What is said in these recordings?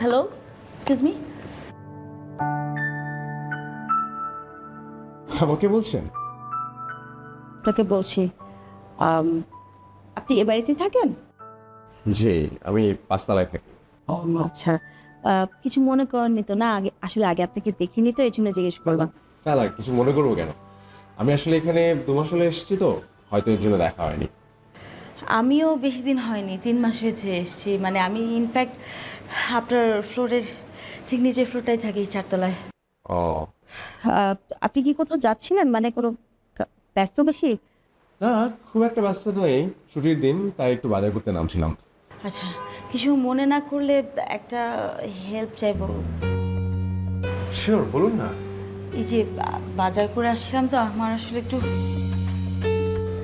Hello, excuse me. আমাকে বলছেন? আপনাকে বলছি, আম, আপনি এ বাড়িতে থাকেন? জি, আমি ৫ তলায় থাকি। ও আচ্ছা। কিছু মনে করেননি তো না? আগে আপনাকে দেখিনি তো এই জন্য জিজ্ঞেস করলাম। না, না, কিছু মনে করবো কেন? আমি আসলে এখানে ২ মাস হলো এসেছি তো, হয়তো এর জন্য দেখা হয়নি। আমিও বেশি দিন হয়নি, ৩ মাস হয়েছে এসেছি। মানে আমি ইনফ্যাক্ট আপনার ফ্লোরের ঠিক নিচের ফ্লোরটাই থাকি, ৪ তলায়। ও আহ, আপনি কি কোথাও যাচ্ছিলেন? মানে কোনো ব্যস্ত বেশি? না, খুব একটা ব্যস্ত নই। ছুটির দিন, তাই একটু বাজার করতে নামছিলাম। আচ্ছা, কিছু মনে না করলে একটা হেল্প চাইবো। শিওর, বলুন না। এই যে বাজার করে আসছিলাম তো, আমার আসলে একটু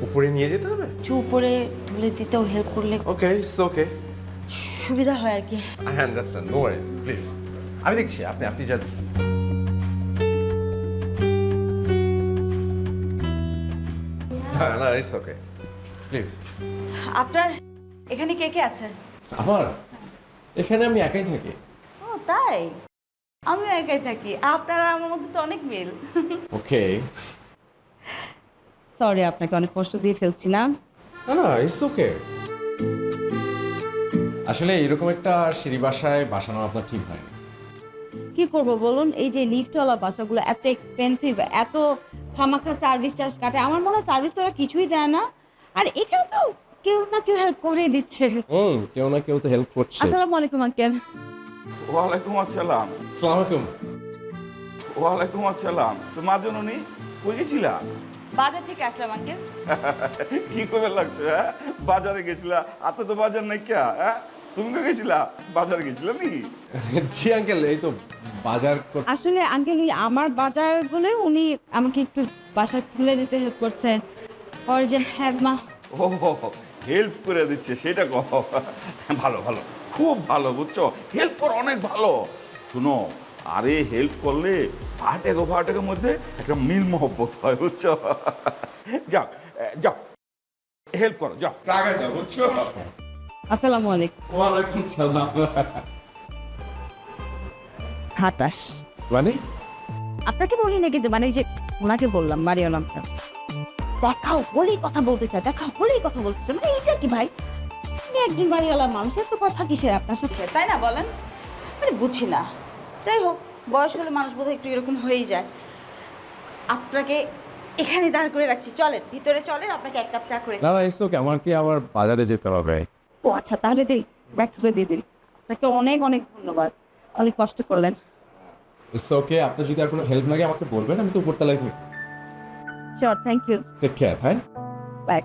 উপরে নিয়ে যেতে হবে? উপরে তুলে দিতেও হেল্প করলে ওকে, ইটস ওকে। সুবিধা হয় আর কি। I understand, no worries, please. আমি দেখছি, আপনি জাস্ট হ্যাঁ, না, ইটস ওকে, প্লিজ। আপনার এখানে কে কে আছে? আমার এখানে আমি একাই থাকি। ও তাই? আমিও একাই থাকি। আপনার আর আমার মধ্যে তো অনেক মিল। ওকে। সরি, আপনাকে অনেক কষ্ট দিয়ে ফেলছি না? না, না, ইটস ওকে। আসলে এরকম একটা সিঁড়ি বাসায় বাসানো আপনার ঠিক হয় না। কি করব বলুন? এই যে লিফটওয়ালা বাসাগুলো এত এক্সপেন্সিভ, এত খামাখা সার্ভিস চার্জ কাটে। আমার মনে হয় সার্ভিস তো ওরা কিছুই দেয় না। আর এখানে তো কেউ না কেউ হেল্প করেই দিচ্ছে। কেউ না কেউ তো হেল্প করছে। আসসালামু আলাইকুম আঙ্কেল। ওয়ালাইকুম আসসালাম। আসসালামু আলাইকুম। ওয়ালাইকুম আসসালাম। তোমার জননী কই গেছিলা? বাজার থেকে আসলাম আঙ্কেল। কি করে লাগছে? হ্যাঁ, বাজারে গেছিলা? আতে তো বাজার নাই কে? হ্যাঁ, তুমি তো গেছিলা বাজারে গেছিলা নি? জি আঙ্কেল, এই তো বাজার আসলে আঙ্কেল আমার বাজার বলে উনি আমাকে একটু বাসায় তুলে দিতে হেল্প করছেন। ওর যে হ্যাজমা। ও, হেল্প করে দিচ্ছে সেটা কহ। ভালো ভালো, খুব ভালো, বুঝছো? হেল্প করা অনেক ভালো। শুনো, আরে হেল্প করলে ভাটেকের মধ্যে একটা মিল মহব্বত হয়, বুঝছো? যাও, যাও, হেল্প করো, যাও, রাগে যাও, বুঝছো? আসসালামু আলাইকুম। ওয়ালাইকুম সালাম। হাতাস। মানে আপনাকে বলি না কিন্তু মানে ওই যে ওনাকে বললাম মারিয়াম নামটা। দেখাও বলেই কথা বলতে চায়, দেখাও বলেই কথা বলতে চায়। মানে এইটা কি ভাই? আপনি একজন বাড়িওয়ালা মানুষের তো কথা কিসের আপনার সাথে, তাই না বলেন? মানে বুঝি না। যাই হোক, বয়স হলে মানুষ বোধহয় একটু এরকম হয়েই যায়। আপনাকে এখানে দাঁড় করে রাখছি, চলেন ভিতরে চলেন, আপনাকে 1 কাপ চা করে। না, না, ইটস ওকে, আমার কি আবার বাজারে যেতে হবে? ও আচ্ছা, তাহলে দিই, ব্যাক করে দিয়ে দিই। আপনাকে অনেক অনেক ধন্যবাদ, অনেক কষ্ট করলেন। ইটস ওকে, আপনার যদি আর কোনো হেল্প লাগে আমাকে বলবেন, আমি তো উপরতলায় থাকি। Sure, thank you. Take care, হ্যাঁ। বাই।